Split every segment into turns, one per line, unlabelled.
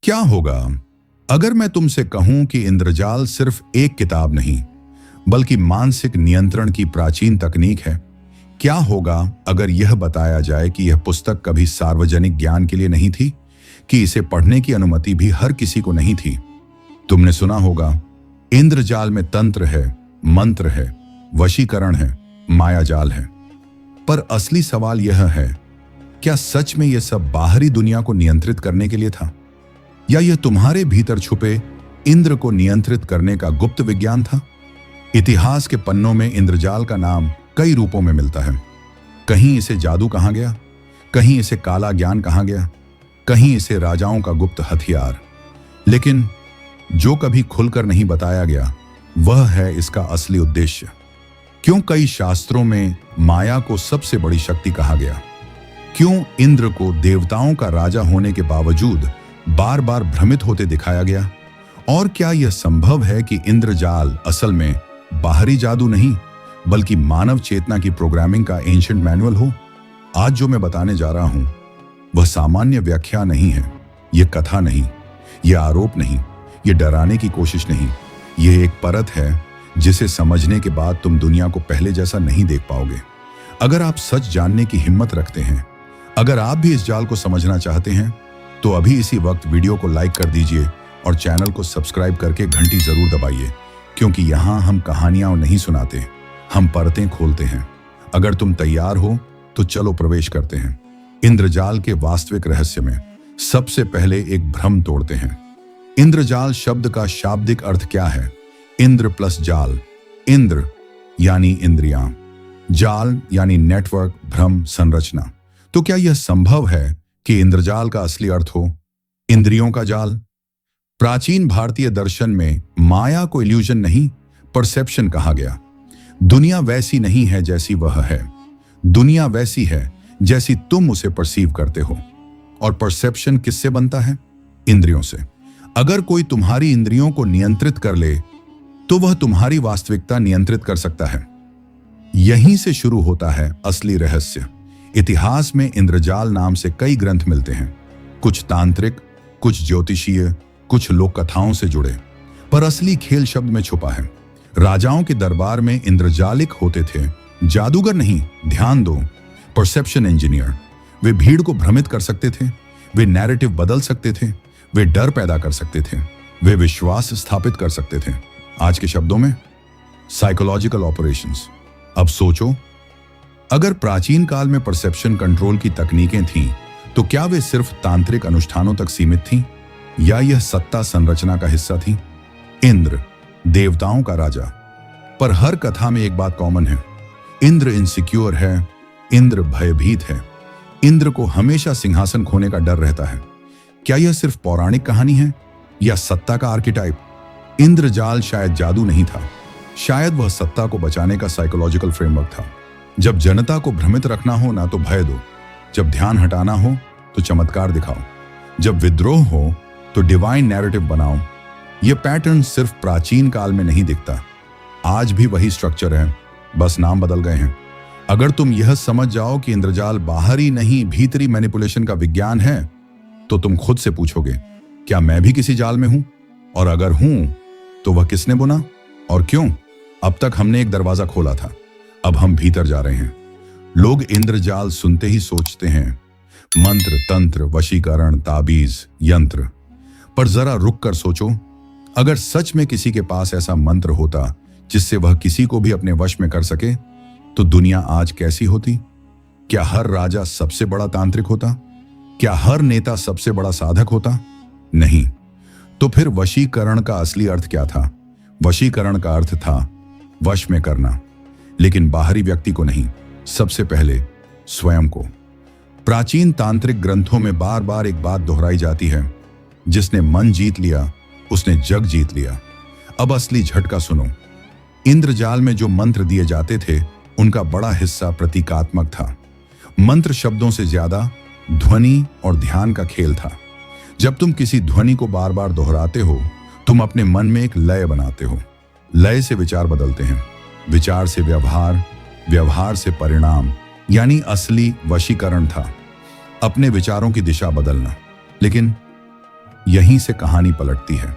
क्या होगा अगर मैं तुमसे कहूं कि इंद्रजाल सिर्फ एक किताब नहीं बल्कि मानसिक नियंत्रण की प्राचीन तकनीक है? क्या होगा अगर यह बताया जाए कि यह पुस्तक कभी सार्वजनिक ज्ञान के लिए नहीं थी, कि इसे पढ़ने की अनुमति भी हर किसी को नहीं थी? तुमने सुना होगा, इंद्रजाल में तंत्र है, मंत्र है, वशीकरण है, मायाजाल है। पर असली सवाल यह है, क्या सच में यह सब बाहरी दुनिया को नियंत्रित करने के लिए था, या यह तुम्हारे भीतर छुपे इंद्र को नियंत्रित करने का गुप्त विज्ञान था? इतिहास के पन्नों में इंद्रजाल का नाम कई रूपों में मिलता है। कहीं इसे जादू कहा गया, कहीं इसे काला ज्ञान कहा गया, कहीं इसे राजाओं का गुप्त हथियार। लेकिन जो कभी खुलकर नहीं बताया गया वह है इसका असली उद्देश्य। क्यों कई शास्त्रों में माया को सबसे बड़ी शक्ति कहा गया? क्यों इंद्र को देवताओं का राजा होने के बावजूद बार बार भ्रमित होते दिखाया गया? और क्या यह संभव है कि इंद्रजाल असल में बाहरी जादू नहीं बल्कि मानव चेतना की प्रोग्रामिंग का एंशिएंट मैनुअल हो? आज जो मैं बताने जा रहा हूं वह सामान्य व्याख्या नहीं है, यह कथा नहीं, यह आरोप नहीं, यह डराने की कोशिश नहीं। यह एक परत है जिसे समझने के बाद तुम दुनिया को पहले जैसा नहीं देख पाओगे। अगर आप सच जानने की हिम्मत रखते हैं, अगर आप भी इस जाल को समझना चाहते हैं, तो अभी इसी वक्त वीडियो को लाइक कर दीजिए और चैनल को सब्सक्राइब करके घंटी जरूर दबाइए, क्योंकि यहाँ हम कहानियां नहीं सुनाते, हम परतें खोलते हैं। अगर तुम तैयार हो तो चलो प्रवेश करते हैं इंद्रजाल के वास्तविक रहस्य में। सबसे पहले एक भ्रम तोड़ते हैं। इंद्रजाल शब्द का शाब्दिक अर्थ क्या है? इंद्र प्लस जाल। इंद्र यानी इंद्रियां, जाल यानी नेटवर्क, भ्रम, संरचना। तो क्या यह संभव है कि इंद्रजाल का असली अर्थ हो इंद्रियों का जाल? प्राचीन भारतीय दर्शन में माया को इल्यूजन नहीं, परसेप्शन कहा गया। दुनिया वैसी नहीं है जैसी वह है, दुनिया वैसी है जैसी तुम उसे परसीव करते हो। और परसेप्शन किससे बनता है? इंद्रियों से। अगर कोई तुम्हारी इंद्रियों को नियंत्रित कर ले तो वह तुम्हारी वास्तविकता नियंत्रित कर सकता है। यहीं से शुरू होता है असली रहस्य। इतिहास में इंद्रजाल नाम से कई ग्रंथ मिलते हैं, कुछ तांत्रिक, कुछ ज्योतिषीय, कुछ लोक कथाओं से जुड़े, पर असली खेल शब्द में छुपा है। राजाओं के दरबार में इंद्रजालिक होते थे, जादूगर नहीं, ध्यान दो, परसेप्शन इंजीनियर। वे भीड़ को भ्रमित कर सकते थे, वे नैरेटिव बदल सकते थे, वे डर पैदा कर सकते थे, वे विश्वास स्थापित कर सकते थे। आज के शब्दों में साइकोलॉजिकल ऑपरेशंस। अब सोचो, अगर प्राचीन काल में परसेप्शन कंट्रोल की तकनीकें थीं, तो क्या वे सिर्फ तांत्रिक अनुष्ठानों तक सीमित थीं, या यह सत्ता संरचना का हिस्सा थी? इंद्र देवताओं का राजा, पर हर कथा में एक बात कॉमन है, इंद्र इनसिक्योर है, इंद्र भयभीत है, इंद्र को हमेशा सिंहासन खोने का डर रहता है। क्या यह सिर्फ पौराणिक कहानी है या सत्ता का आर्किटाइप? इंद्रजाल शायद जादू नहीं था, शायद वह सत्ता को बचाने का साइकोलॉजिकल फ्रेमवर्क था। जब जनता को भ्रमित रखना हो ना तो भय दो, जब ध्यान हटाना हो तो चमत्कार दिखाओ, जब विद्रोह हो तो डिवाइन नैरेटिव बनाओ। यह पैटर्न सिर्फ प्राचीन काल में नहीं दिखता, आज भी वही स्ट्रक्चर है, बस नाम बदल गए हैं। अगर तुम यह समझ जाओ कि इंद्रजाल बाहरी नहीं भीतरी मैनिपुलेशन का विज्ञान है, तो तुम खुद से पूछोगे, क्या मैं भी किसी जाल में हूं? और अगर हूं तो वह किसने बुना और क्यों? अब तक हमने एक दरवाजा खोला था, अब हम भीतर जा रहे हैं। लोग इंद्रजाल सुनते ही सोचते हैं मंत्र, तंत्र, वशीकरण, ताबीज, यंत्र। पर जरा रुक कर सोचो, अगर सच में किसी के पास ऐसा मंत्र होता जिससे वह किसी को भी अपने वश में कर सके, तो दुनिया आज कैसी होती? क्या हर राजा सबसे बड़ा तांत्रिक होता? क्या हर नेता सबसे बड़ा साधक होता? नहीं। तो फिर वशीकरण का असली अर्थ क्या था? वशीकरण का अर्थ था वश में करना, लेकिन बाहरी व्यक्ति को नहीं, सबसे पहले स्वयं को। प्राचीन तांत्रिक ग्रंथों में बार बार एक बात दोहराई जाती है, जिसने मन जीत लिया उसने जग जीत लिया। अब असली झटका सुनो। इंद्रजाल में जो मंत्र दिए जाते थे उनका बड़ा हिस्सा प्रतीकात्मक था। मंत्र शब्दों से ज्यादा ध्वनि और ध्यान का खेल था। जब तुम किसी ध्वनि को बार बार दोहराते हो, तुम अपने मन में एक लय बनाते हो। लय से विचार बदलते हैं, विचार से व्यवहार, व्यवहार से परिणाम, यानी असली वशीकरण था अपने विचारों की दिशा बदलना। लेकिन यहीं से कहानी पलटती है।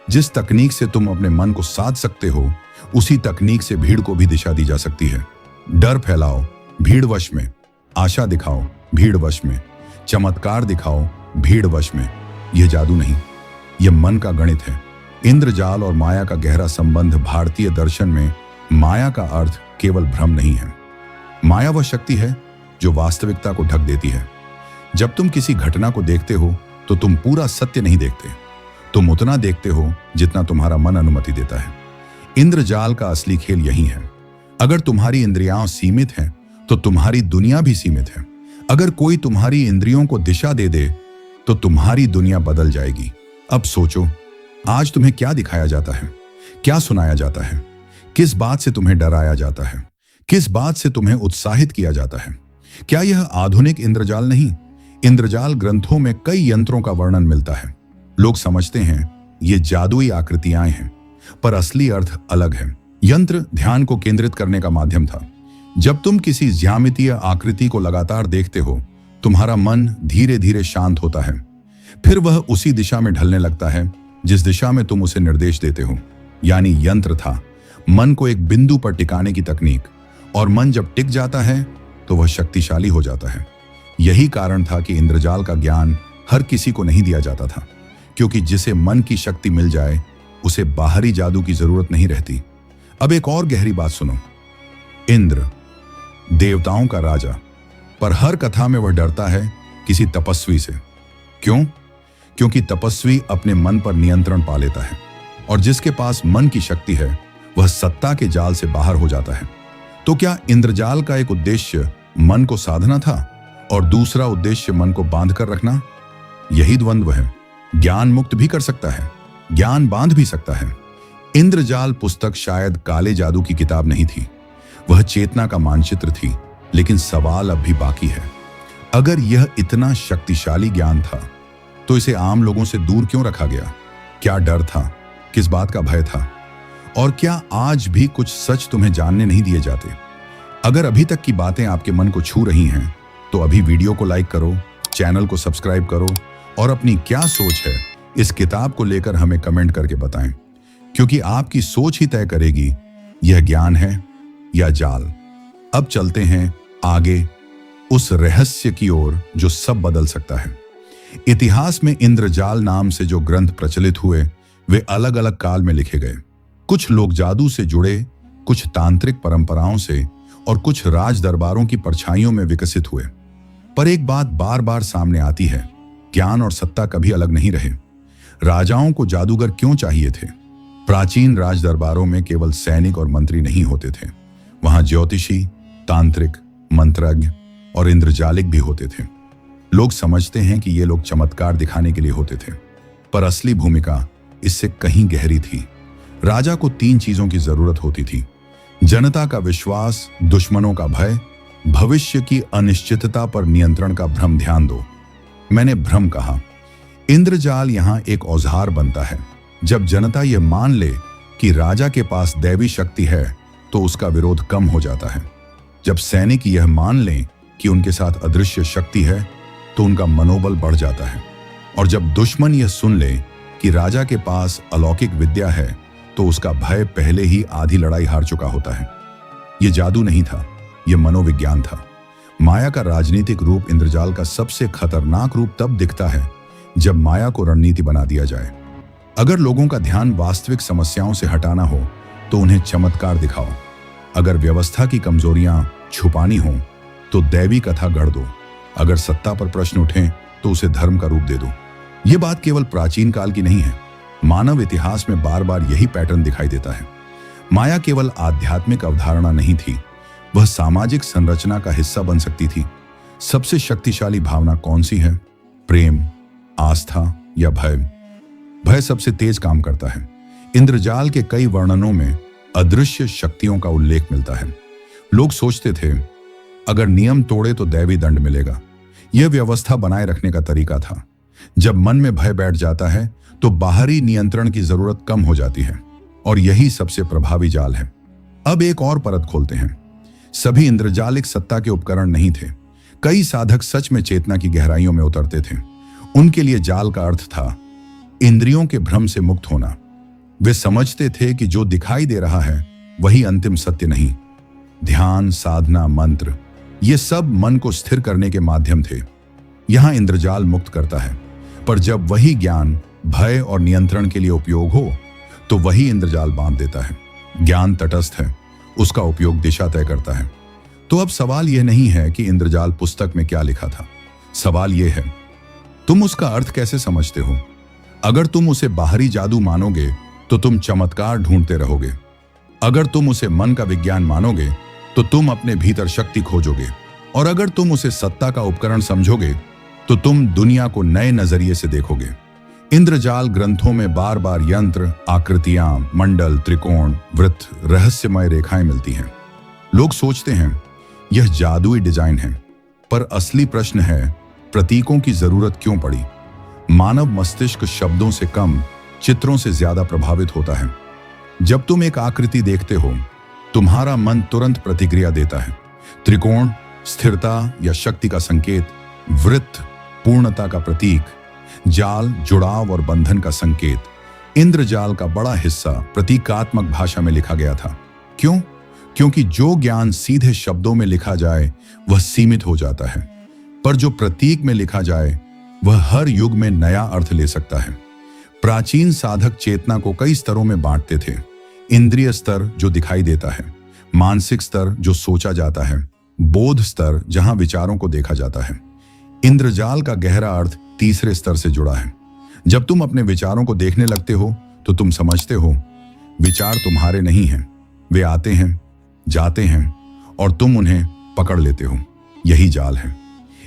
जिस तकनीक से तुम अपने मन को साध सकते हो, उसी तकनीक से भीड़ को भी दिशा दी जा सकती है। डर फैलाओ, भीड़ वश में। आशा दिखाओ, भीड़ वश में। चमत्कार दिखाओ, भीड़ वश में। यह जादू नहीं, यह मन का गणित है। इंद्रजाल और माया का गहरा संबंध। भारतीय दर्शन में माया का अर्थ केवल भ्रम नहीं है। माया वह शक्ति है जो वास्तविकता को ढक देती है। जब तुम किसी घटना को देखते हो तो तुम पूरा सत्य नहीं देखते, तुम उतना देखते हो जितना तुम्हारा मन अनुमति देता है। इंद्रजाल का असली खेल यही है। अगर तुम्हारी इंद्रियां सीमित हैं तो तुम्हारी दुनिया भी सीमित है। अगर कोई तुम्हारी इंद्रियों को दिशा दे दे तो तुम्हारी दुनिया बदल जाएगी। अब सोचो, आज तुम्हें क्या दिखाया जाता है, क्या सुनाया जाता है, किस बात से तुम्हें डराया जाता है, किस बात से तुम्हें उत्साहित किया जाता है? क्या यह आधुनिक इंद्रजाल नहीं? इंद्रजाल ग्रंथों में कई यंत्रों का वर्णन मिलता है। लोग समझते हैं ये जादुई आकृतियां हैं, पर असली अर्थ अलग है। यंत्र ध्यान को केंद्रित करने का माध्यम था। जब तुम किसी ज्यामितीय आकृति को लगातार देखते हो, तुम्हारा मन धीरे धीरे शांत होता है। फिर वह उसी दिशा में ढलने लगता है जिस दिशा में तुम उसे निर्देश देते हो। यानी यंत्र था मन को एक बिंदु पर टिकाने की तकनीक, और मन जब टिक जाता है तो वह शक्तिशाली हो जाता है। यही कारण था कि इंद्रजाल का ज्ञान हर किसी को नहीं दिया जाता था, क्योंकि जिसे मन की शक्ति मिल जाए उसे बाहरी जादू की जरूरत नहीं रहती। अब एक और गहरी बात सुनो। इंद्र देवताओं का राजा, पर हर कथा में वह डरता है किसी तपस्वी से। क्यों? क्योंकि तपस्वी अपने मन पर नियंत्रण पा लेता है, और जिसके पास मन की शक्ति है वह सत्ता के जाल से बाहर हो जाता है। तो क्या इंद्रजाल का एक उद्देश्य मन को साधना था और दूसरा उद्देश्य मन को बांध कर रखना? यही द्वंद्व है। ज्ञान मुक्त भी कर सकता है, ज्ञान बांध भी सकता है। इंद्रजाल पुस्तक शायद काले जादू की किताब नहीं थी, वह चेतना का मानचित्र थी। लेकिन सवाल अब भी बाकी है। अगर यह इतना शक्तिशाली ज्ञान था तो इसे आम लोगों से दूर क्यों रखा गया? क्या डर था? किस बात का भय था? और क्या आज भी कुछ सच तुम्हें जानने नहीं दिए जाते? अगर अभी तक की बातें आपके मन को छू रही हैं तो अभी वीडियो को लाइक करो, चैनल को सब्सक्राइब करो, और अपनी क्या सोच है इस किताब को लेकर हमें कमेंट करके बताएं, क्योंकि आपकी सोच ही तय करेगी यह ज्ञान है या जाल। अब चलते हैं आगे उस रहस्य की ओर जो सब बदल सकता है। इतिहास में इंद्रजाल नाम से जो ग्रंथ प्रचलित हुए वे अलग अलग काल में लिखे गए। कुछ लोग जादू से जुड़े, कुछ तांत्रिक परंपराओं से, और कुछ राज दरबारों की परछाइयों में विकसित हुए। पर एक बात बार बार सामने आती है, ज्ञान और सत्ता कभी अलग नहीं रहे। राजाओं को जादूगर क्यों चाहिए थे? प्राचीन राज दरबारों में केवल सैनिक और मंत्री नहीं होते थे, वहां ज्योतिषी, तांत्रिक, मंत्रज्ञ और इंद्रजालिक भी होते थे। लोग समझते हैं कि ये लोग चमत्कार दिखाने के लिए होते थे, पर असली भूमिका इससे कहीं गहरी थी। राजा को 3 चीजों की जरूरत होती थी: जनता का विश्वास, दुश्मनों का भय, भविष्य की अनिश्चितता पर नियंत्रण का भ्रम। ध्यान दो, मैंने भ्रम कहा। इंद्रजाल यहां एक औजार बनता है। जब जनता यह मान ले कि राजा के पास दैवी शक्ति है तो उसका विरोध कम हो जाता है। जब सैनिक यह मान लें कि उनके साथ अदृश्य शक्ति है तो उनका मनोबल बढ़ जाता है। और जब दुश्मन यह सुन ले कि राजा के पास अलौकिक विद्या है तो उसका भय पहले ही आधी लड़ाई हार चुका होता है। यह जादू नहीं था, यह मनोविज्ञान था। माया का राजनीतिक रूप इंद्रजाल का सबसे खतरनाक रूप तब दिखता है जब माया को रणनीति बना दिया जाए। अगर लोगों का ध्यान वास्तविक समस्याओं से हटाना हो तो उन्हें चमत्कार दिखाओ। अगर व्यवस्था की कमजोरियां छुपानी हो तो दैवी कथा गढ़ दो। अगर सत्ता पर प्रश्न उठें तो उसे धर्म का रूप दे दो। यह बात केवल प्राचीन काल की नहीं है, मानव इतिहास में बार बार यही पैटर्न दिखाई देता है। माया केवल आध्यात्मिक अवधारणा नहीं थी, वह सामाजिक संरचना का हिस्सा बन सकती थी। सबसे शक्तिशाली भावना कौन सी है? प्रेम, आस्था या भय? भय सबसे तेज काम करता है। इंद्रजाल के कई वर्णनों में अदृश्य शक्तियों का उल्लेख मिलता है। लोग सोचते थे अगर नियम तोड़े तो दैवी दंड मिलेगा। यह व्यवस्था बनाए रखने का तरीका था। जब मन में भय बैठ जाता है तो बाहरी नियंत्रण की जरूरत कम हो जाती है, और यही सबसे प्रभावी जाल है। अब एक और परत खोलते हैं। सभी इंद्रजालिक सत्ता के उपकरण नहीं थे। कई साधक सच में चेतना की गहराइयों में उतरते थे। उनके लिए जाल का अर्थ था इंद्रियों के भ्रम से मुक्त होना। वे समझते थे कि जो दिखाई दे रहा है वही अंतिम सत्य नहीं। ध्यान, साधना, मंत्र, ये सब मन को स्थिर करने के माध्यम थे। यहां इंद्रजाल मुक्त करता है, पर जब वही ज्ञान भय और नियंत्रण के लिए उपयोग हो तो वही इंद्रजाल बांध देता है। ज्ञान तटस्थ है, उसका उपयोग दिशा तय करता है। तो अब सवाल यह नहीं है कि इंद्रजाल पुस्तक में क्या लिखा था, सवाल यह है तुम उसका अर्थ कैसे समझते हो। अगर तुम उसे बाहरी जादू मानोगे तो तुम चमत्कार ढूंढते रहोगे। अगर तुम उसे मन का विज्ञान मानोगे तो तुम अपने भीतर शक्ति खोजोगे। और अगर तुम उसे सत्ता का उपकरण समझोगे तो तुम दुनिया को नए नजरिए से देखोगे। इंद्रजाल ग्रंथों में बार बार यंत्र, आकृतियां, मंडल, त्रिकोण, वृत्त, रहस्यमय रेखाएं मिलती हैं। लोग सोचते हैं यह जादुई डिजाइन है, पर असली प्रश्न है प्रतीकों की जरूरत क्यों पड़ी। मानव मस्तिष्क शब्दों से कम, चित्रों से ज्यादा प्रभावित होता है। जब तुम एक आकृति देखते हो तुम्हारा मन तुरंत प्रतिक्रिया देता है। त्रिकोण स्थिरता या शक्ति का संकेत, वृत्त पूर्णता का प्रतीक, जाल जुड़ाव और बंधन का संकेत। इंद्रजाल का बड़ा हिस्सा प्रतीकात्मक भाषा में लिखा गया था। क्यों? क्योंकि जो ज्ञान सीधे शब्दों में लिखा जाए वह सीमित हो जाता है, पर जो प्रतीक में लिखा जाए वह हर युग में नया अर्थ ले सकता है। प्राचीन साधक चेतना को कई स्तरों में बांटते थे। इंद्रिय स्तर जो दिखाई देता है, मानसिक स्तर जो सोचा जाता है, बोध स्तर जहां विचारों को देखा जाता है। इंद्रजाल का गहरा अर्थ तीसरे स्तर से जुड़ा है। जब तुम अपने विचारों को देखने लगते हो तो तुम समझते हो विचार तुम्हारे नहीं हैं, वे आते हैं, जाते हैं और तुम उन्हें पकड़ लेते हो। यही जाल है।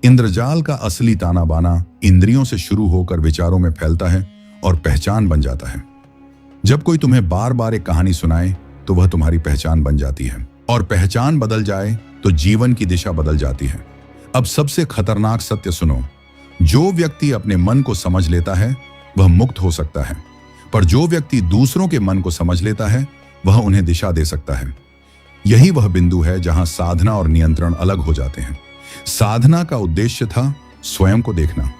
इंद्रजाल का असली ताना बाना इंद्रियों से शुरू होकर विचारों में फैलता है और पहचान बन जाता है। जब कोई तुम्हें बार बार एक कहानी सुनाए तो वह तुम्हारी पहचान बन जाती है, और पहचान बदल जाए तो जीवन की दिशा बदल जाती है। अब सबसे खतरनाक सत्य सुनो, जो व्यक्ति अपने मन को समझ लेता है वह मुक्त हो सकता है, पर जो व्यक्ति दूसरों के मन को समझ लेता है वह उन्हें दिशा दे सकता है। यही वह बिंदु है जहां साधना और नियंत्रण अलग हो जाते हैं। साधना का उद्देश्य था स्वयं को देखना,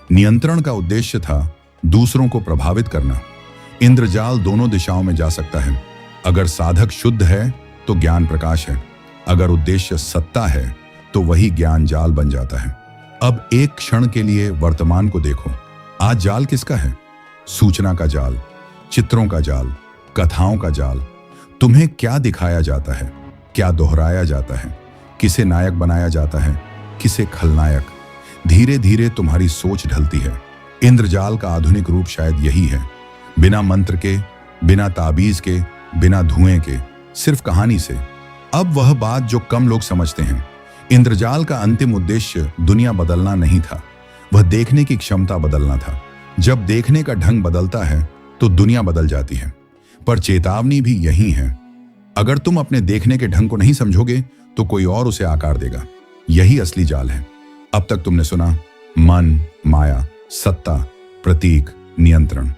नियंत्रण का उद्देश्य था दूसरों को प्रभावित करना। इंद्रजाल दोनों दिशाओं में जा सकता है। अगर साधक शुद्ध है तो ज्ञान प्रकाश है, अगर उद्देश्य सत्ता है तो वही ज्ञान जाल बन जाता है। अब एक क्षण के लिए वर्तमान को देखो। आज जाल किसका है? सूचना का जाल, चित्रों का जाल, कथाओं का जाल। तुम्हें क्या दिखाया जाता है, क्या दोहराया जाता है, किसे नायक बनाया जाता है, किसे खलनायक। धीरे धीरे तुम्हारी सोच ढलती है। इंद्रजाल का आधुनिक रूप शायद यही है। बिना मंत्र के, बिना ताबीज के, बिना धुएं के, सिर्फ कहानी से। अब वह बात जो कम लोग समझते हैं, इंद्रजाल का अंतिम उद्देश्य दुनिया बदलना नहीं था, वह देखने की क्षमता बदलना था। जब देखने का ढंग बदलता है तो दुनिया बदल जाती है। पर चेतावनी भी यही है, अगर तुम अपने देखने के ढंग को नहीं समझोगे तो कोई और उसे आकार देगा। यही असली जाल है। अब तक तुमने सुना मन, माया, सत्ता, प्रतीक, नियंत्रण,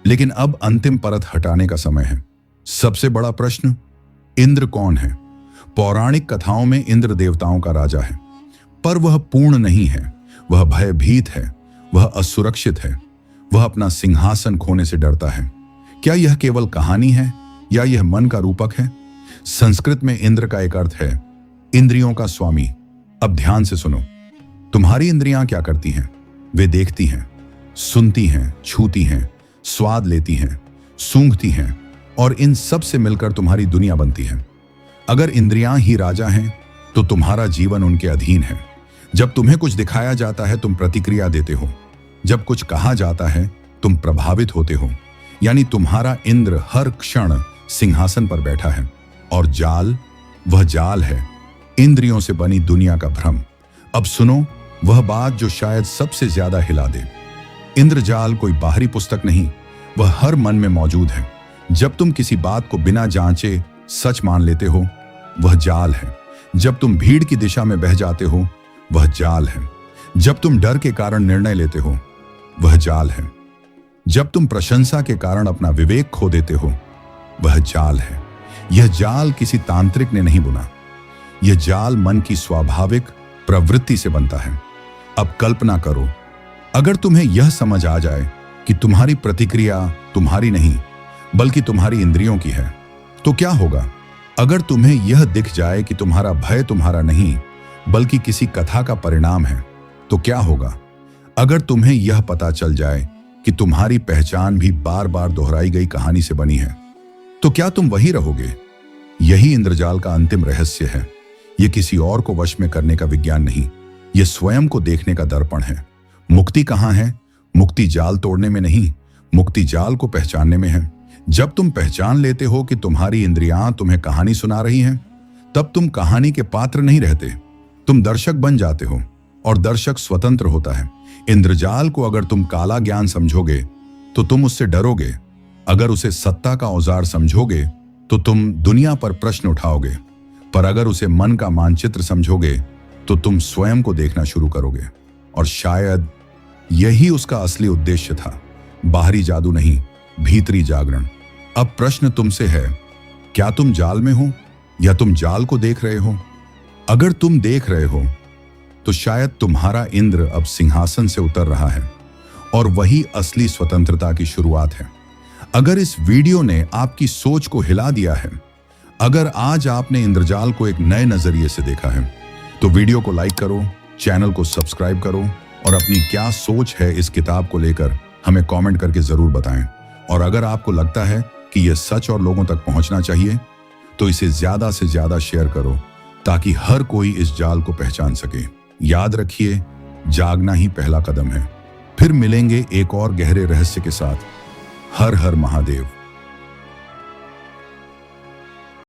लेकिन अब अंतिम परत हटाने का समय है। सबसे बड़ा प्रश्न, इंद्र कौन है? पौराणिक कथाओं में इंद्र देवताओं का राजा है, पर वह पूर्ण नहीं है। वह भयभीत है, वह असुरक्षित है, वह अपना सिंहासन खोने से डरता है। क्या यह केवल कहानी है या यह मन का रूपक है? संस्कृत में इंद्र का एक अर्थ है इंद्रियों का स्वामी। अब ध्यान से सुनो, तुम्हारी इंद्रियां क्या करती हैं? वे देखती हैं, सुनती हैं, छूती हैं, स्वाद लेती हैं, सूंघती हैं, और इन सब से मिलकर तुम्हारी दुनिया बनती है। अगर इंद्रियां ही राजा हैं तो तुम्हारा जीवन उनके अधीन है। जब तुम्हें कुछ दिखाया जाता है तुम प्रतिक्रिया देते हो, जब कुछ कहा जाता है तुम प्रभावित होते हो। यानी तुम्हारा इंद्र हर क्षण सिंहासन पर बैठा है। और जाल, वह जाल है इंद्रियों से बनी दुनिया का भ्रम। अब सुनो वह बात जो शायद सबसे ज्यादा हिला दे। इंद्रजाल कोई बाहरी पुस्तक नहीं, वह हर मन में मौजूद है। जब तुम किसी बात को बिना जांचे सच मान लेते हो, वह जाल है। जब तुम भीड़ की दिशा में बह जाते हो, वह जाल है। जब तुम डर के कारण निर्णय लेते हो, वह जाल है। जब तुम प्रशंसा के कारण अपना विवेक खो देते हो, वह जाल है। यह जाल किसी तांत्रिक ने नहीं बुना, यह जाल मन की स्वाभाविक प्रवृत्ति से बनता है। अब कल्पना करो, अगर तुम्हें यह समझ आ जाए कि तुम्हारी प्रतिक्रिया तुम्हारी नहीं बल्कि तुम्हारी इंद्रियों की है, तो क्या होगा? अगर तुम्हें यह दिख जाए कि तुम्हारा भय तुम्हारा नहीं बल्कि किसी कथा का परिणाम है, तो क्या होगा? अगर तुम्हें यह पता चल जाए कि तुम्हारी पहचान भी बार बार दोहराई गई कहानी से बनी है, तो क्या तुम वही रहोगे? यही इंद्रजाल का अंतिम रहस्य है। यह किसी और को वश में करने का विज्ञान नहीं, यह स्वयं को देखने का दर्पण है। मुक्ति कहां है? मुक्ति जाल तोड़ने में नहीं, मुक्ति जाल को पहचानने में है। जब तुम पहचान लेते हो कि तुम्हारी इंद्रियां तुम्हें कहानी सुना रही हैं, तब तुम कहानी के पात्र नहीं रहते, तुम दर्शक बन जाते हो, और दर्शक स्वतंत्र होता है। इंद्रजाल को अगर तुम काला ज्ञान समझोगे तो तुम उससे डरोगे, अगर उसे सत्ता का औजार समझोगे तो तुम दुनिया पर प्रश्न उठाओगे, पर अगर उसे मन का मानचित्र समझोगे तो तुम स्वयं को देखना शुरू करोगे। और शायद यही उसका असली उद्देश्य था, बाहरी जादू नहीं, भीतरी जागरण। अब प्रश्न तुमसे है, क्या तुम जाल में हो या तुम जाल को देख रहे हो? अगर तुम देख रहे हो तो शायद तुम्हारा इंद्र अब सिंहासन से उतर रहा है, और वही असली स्वतंत्रता की शुरुआत है। अगर इस वीडियो ने आपकी सोच को हिला दिया है, अगर आज आपने इंद्रजाल को एक नए नजरिए से देखा है, तो वीडियो को लाइक करो, चैनल को सब्सक्राइब करो, और अपनी क्या सोच है इस किताब को लेकर हमें कमेंट करके जरूर बताएं। और अगर आपको लगता है कि यह सच और लोगों तक पहुंचना चाहिए, तो इसे ज्यादा से ज्यादा शेयर करो, ताकि हर कोई इस जाल को पहचान सके। याद रखिए, जागना ही पहला कदम है। फिर मिलेंगे एक और गहरे रहस्य के साथ। हर हर महादेव।